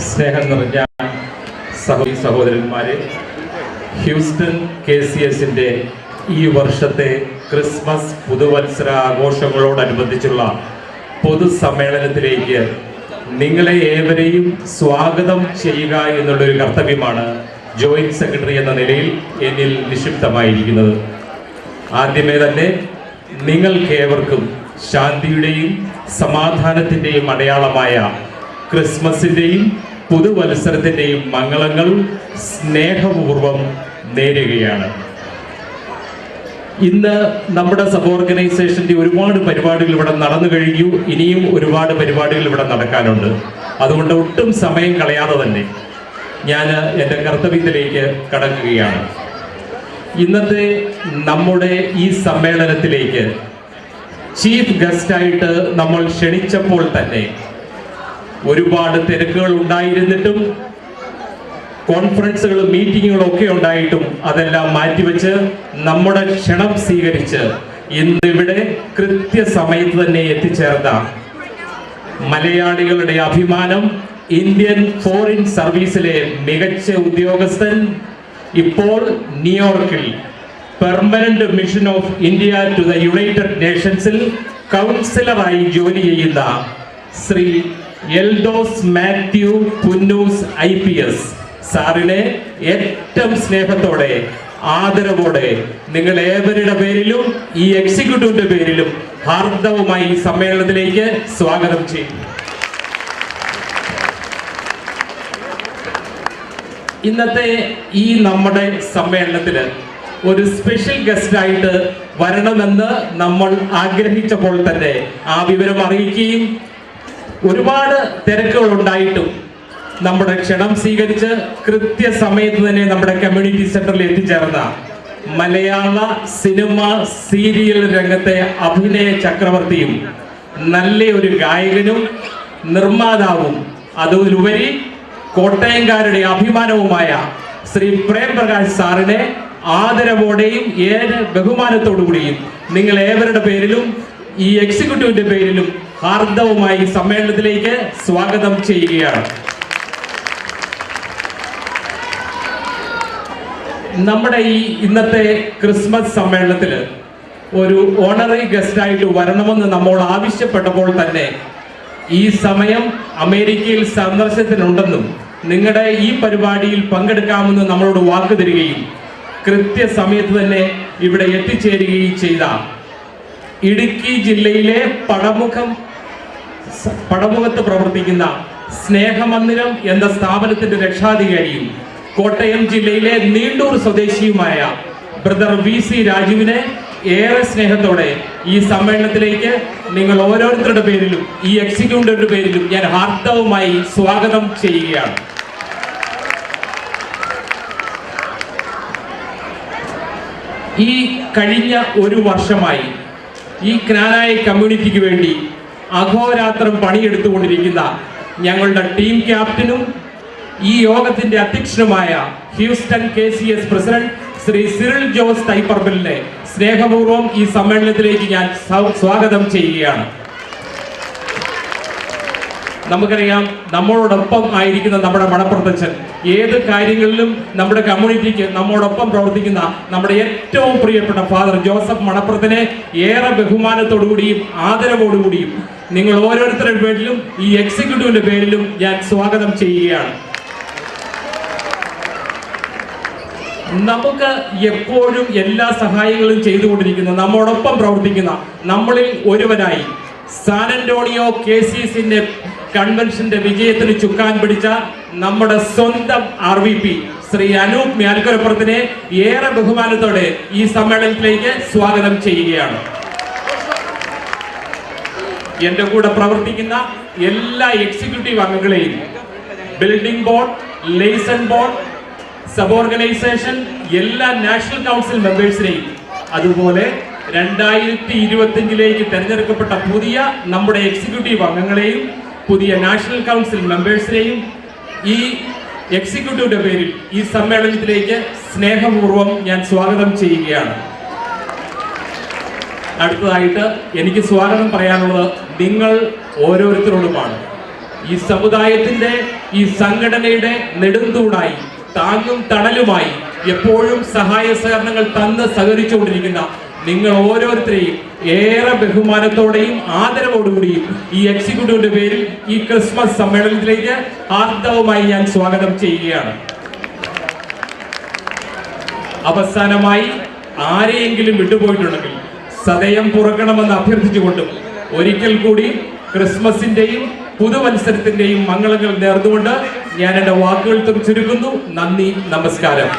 സ്നേഹം നിറഞ്ഞ സഹോദരന്മാരെ, ഹ്യൂസ്റ്റൺ KCSന്റെ ഈ വർഷത്തെ ക്രിസ്മസ് പുതുവത്സര ആഘോഷങ്ങളോടനുബന്ധിച്ചുള്ള പൊതുസമ്മേളനത്തിലേക്ക് നിങ്ങളെ ഏവരെയും സ്വാഗതം ചെയ്യുക എന്നുള്ളൊരു കർത്തവ്യമാണ് ജോയിന്റ് സെക്രട്ടറി എന്ന നിലയിൽ എന്നിൽ നിക്ഷിപ്തമായിരിക്കുന്നത്. ആദ്യമേ തന്നെ നിങ്ങൾക്കേവർക്കും ശാന്തിയുടെയും സമാധാനത്തിൻ്റെയും അടയാളമായ ക്രിസ്മസിൻ്റെയും പുതുവത്സരത്തിൻ്റെയും മംഗളങ്ങൾ സ്നേഹപൂർവം നേരുകയാണ്. ഇന്ന് നമ്മുടെ സബ് ഓർഗനൈസേഷൻ്റെ ഒരുപാട് പരിപാടികൾ ഇവിടെ നടന്നു കഴിഞ്ഞു. ഇനിയും ഒരുപാട് പരിപാടികൾ ഇവിടെ നടക്കാനുണ്ട്. അതുകൊണ്ട് ഒട്ടും സമയം കളയാതെ തന്നെ ഞാൻ എൻ്റെ കർത്തവ്യത്തിലേക്ക് കടക്കുകയാണ്. ഇന്നത്തെ നമ്മുടെ ഈ സമ്മേളനത്തിലേക്ക് ചീഫ് ഗസ്റ്റായിട്ട് നമ്മൾ ക്ഷണിച്ചപ്പോൾ തന്നെ ഒരുപാട് തിരക്കുകൾ ഉണ്ടായിരുന്നിട്ടും കോൺഫറൻസുകളും മീറ്റിങ്ങുകളും ഒക്കെ ഉണ്ടായിട്ടും അതെല്ലാം മാറ്റിവെച്ച് നമ്മുടെ ക്ഷണം സ്വീകരിച്ച് ഇന്നിവിടെ കൃത്യസമയത്ത് തന്നെ എത്തിച്ചേർന്ന മലയാളികളുടെ അഭിമാനം, ഇന്ത്യൻ ഫോറിൻ സർവീസിലെ മികച്ച ഉദ്യോഗസ്ഥൻ, ഇപ്പോൾ ന്യൂയോർക്കിൽ permanent mission of India to the united നേഷൻസിൽ കൗൺസിലറായി ജോലി ചെയ്യുന്ന ശ്രീ എൽഡോസ് മാത്യു പുന്നൂസ് IPS സാറിനെ ഏറ്റവും സ്നേഹത്തോടെ ആദരവോടെ നിങ്ങൾ ഏവരുടെ പേരിലും ഈ എക്സിക്യൂട്ടീവിന്റെ പേരിലും ഹാർദവുമായി ഈ സമ്മേളനത്തിലേക്ക് സ്വാഗതം ചെയ്യും. ഇന്നത്തെ ഈ നമ്മുടെ സമ്മേളനത്തിൽ ഒരു സ്പെഷ്യൽ ഗസ്റ്റായിട്ട് വരണമെന്ന് നമ്മൾ ആഗ്രഹിച്ചപ്പോൾ തന്നെ ആ വിവരം അറിയിക്കുകയും ഒരുപാട് തിരക്കുകൾ ഉണ്ടായിട്ടും നമ്മുടെ ക്ഷണം സ്വീകരിച്ച് കൃത്യസമയത്ത് തന്നെ നമ്മുടെ കമ്മ്യൂണിറ്റി സെന്ററിൽ എത്തിച്ചേർന്ന മലയാള സിനിമ സീരിയൽ രംഗത്തെ അഭിനയ ചക്രവർത്തിയും നല്ല ഒരു ഗായകനും നിർമ്മാതാവും അതിലുപരി കോട്ടയംകാരുടെ അഭിമാനവുമായ ശ്രീ പ്രേംപ്രകാശ് സാറിനെ ആദരവോടെയും ഏറെ ബഹുമാനത്തോടുകൂടിയും നിങ്ങൾ ഏവരുടെ പേരിലും ഈ എക്സിക്യൂട്ടീവിന്റെ പേരിലും ഹാർദവുമായി സമ്മേളനത്തിലേക്ക് സ്വാഗതം ചെയ്യുകയാണ്. നമ്മുടെ ഈ ഇന്നത്തെ ക്രിസ്മസ് സമ്മേളനത്തിൽ ഒരു ഓണററി ഗസ്റ്റായിട്ട് വരണമെന്ന് നമ്മൾ ആവശ്യപ്പെട്ടപ്പോൾ തന്നെ ഈ സമയം അമേരിക്കയിൽ സന്ദർശനത്തിനുണ്ടെന്നും നിങ്ങളുടെ ഈ പരിപാടിയിൽ പങ്കെടുക്കാമെന്ന് നമ്മളോട് വാക്ക് തരികയും കൃത്യസമയത്ത് തന്നെ ഇവിടെ എത്തിച്ചേരുകയും ചെയ്ത ഇടുക്കി ജില്ലയിലെ പടമുഖത്ത് പ്രവർത്തിക്കുന്ന സ്നേഹമന്ദിരം എന്ന സ്ഥാപനത്തിന്റെ രക്ഷാധികാരിയും കോട്ടയം ജില്ലയിലെ നീണ്ടൂർ സ്വദേശിയുമായ ബ്രദർ VC രാജുവിനെ ഏറെ സ്നേഹത്തോടെ ഈ സമ്മേളനത്തിലേക്ക് നിങ്ങൾ ഓരോരുത്തരുടെ പേരിലും ഈ എക്സിക്യൂട്ടീവിന്റെ പേരിലും ഞാൻ ഹാർദവുമായി സ്വാഗതം ചെയ്യുകയാണ്. ഈ കഴിഞ്ഞ ഒരു വർഷമായി ഈ ക്നാനായ കമ്മ്യൂണിറ്റിക്ക് വേണ്ടി അഹോരാത്രം പണിയെടുത്തുകൊണ്ടിരിക്കുന്ന ഞങ്ങളുടെ ടീം ക്യാപ്റ്റനും ഈ യോഗത്തിന്റെ അധ്യക്ഷനുമായ Houston KCS president Shri Cyril Jose തൈപ്പറമ്പിലിനെ സ്നേഹപൂർവ്വം ഈ സമ്മേളനത്തിലേക്ക് ഞാൻ സ്വാഗതം ചെയ്യുകയാണ്. നമുക്കറിയാം, നമ്മളോടൊപ്പം ആയിരിക്കുന്ന നമ്മുടെ മണപ്രതച്ഛൻ ഏത് കാര്യങ്ങളിലും നമ്മുടെ കമ്മ്യൂണിറ്റിക്ക് നമ്മോടൊപ്പം പ്രവർത്തിക്കുന്ന നമ്മുടെ ഏറ്റവും പ്രിയപ്പെട്ട ഫാദർ ജോസഫ് മണപ്രത്തിനെ ഏറെ ബഹുമാനത്തോടുകൂടിയും ആദരവോടുകൂടിയും നിങ്ങൾ ഓരോരുത്തരുടെ പേരിലും ഈ എക്സിക്യൂട്ടീവിന്റെ പേരിലും ഞാൻ സ്വാഗതം ചെയ്യുകയാണ്. നമുക്ക് എപ്പോഴും എല്ലാ സഹായങ്ങളും ചെയ്തുകൊണ്ടിരിക്കുന്ന നമ്മോടൊപ്പം പ്രവർത്തിക്കുന്ന നമ്മളിൽ ഒരുവനായി സാൻ അന്റോണിയോ KCSന്റെ കൺവെൻഷന്റെ വിജയത്തിന് ചുക്കാൻ പിടിച്ച നമ്മുടെ സ്വന്തം RVP ശ്രീ അനൂപ് മ്യാൽക്കരപ്പുറത്തിനെ ഏറെ ബഹുമാനത്തോടെ ഈ സമ്മേളനത്തിലേക്ക് സ്വാഗതം ചെയ്യുകയാണ്. എന്റെ കൂടെ പ്രവർത്തിക്കുന്ന എല്ലാ എക്സിക്യൂട്ടീവ് അംഗങ്ങളെയും, building board, liaison board, sub organisation, എല്ലാ നാഷണൽ കൗൺസിൽ മെമ്പേഴ്സിനെയും, അതുപോലെ 2025 തെരഞ്ഞെടുക്കപ്പെട്ട പുതിയ നമ്മുടെ എക്സിക്യൂട്ടീവ് അംഗങ്ങളെയും പുതിയ നാഷണൽ കൗൺസിൽ മെമ്പേഴ്സിനെയും ഈ എക്സിക്യൂട്ടീവിന്റെ പേരിൽ ഈ സമ്മേളനത്തിലേക്ക് സ്നേഹപൂർവ്വം ഞാൻ സ്വാഗതം ചെയ്യുകയാണ്. അടുത്തതായിട്ട് എനിക്ക് സ്വാഗതം പറയാനുള്ളത് നിങ്ങൾ ഓരോരുത്തരോടുമാണ്. ഈ സമുദായത്തിന്റെ, ഈ സംഘടനയുടെ നെടുന്തൂണായി, താങ്ങും തണലുമായി എപ്പോഴും സഹായ സഹകരണങ്ങൾ തന്ന് സഹകരിച്ചുകൊണ്ടിരിക്കുന്ന നിങ്ങൾ ഓരോരുത്തരെയും ഏറെ ബഹുമാനത്തോടെയും ആദരവോടുകൂടിയും ഈ എക്സിക്യൂട്ടീവിന്റെ പേരിൽ ഈ ക്രിസ്മസ് സമ്മേളനത്തിലേക്ക് ആർദ്രവുമായി ഞാൻ സ്വാഗതം ചെയ്യുകയാണ്. അവസാനമായി ആരെയെങ്കിലും വിട്ടുപോയിട്ടുണ്ടെങ്കിൽ സദയം പുറക്കണമെന്ന് അഭ്യർത്ഥിച്ചുകൊണ്ടും ഒരിക്കൽ കൂടി ക്രിസ്മസിന്റെയും പുതുവത്സരത്തിന്റെയും മംഗളങ്ങൾ നേർന്നുകൊണ്ട് ഞാൻ എന്റെ വാക്കുകൾ ചുരുക്കുന്നു. നന്ദി, നമസ്കാരം.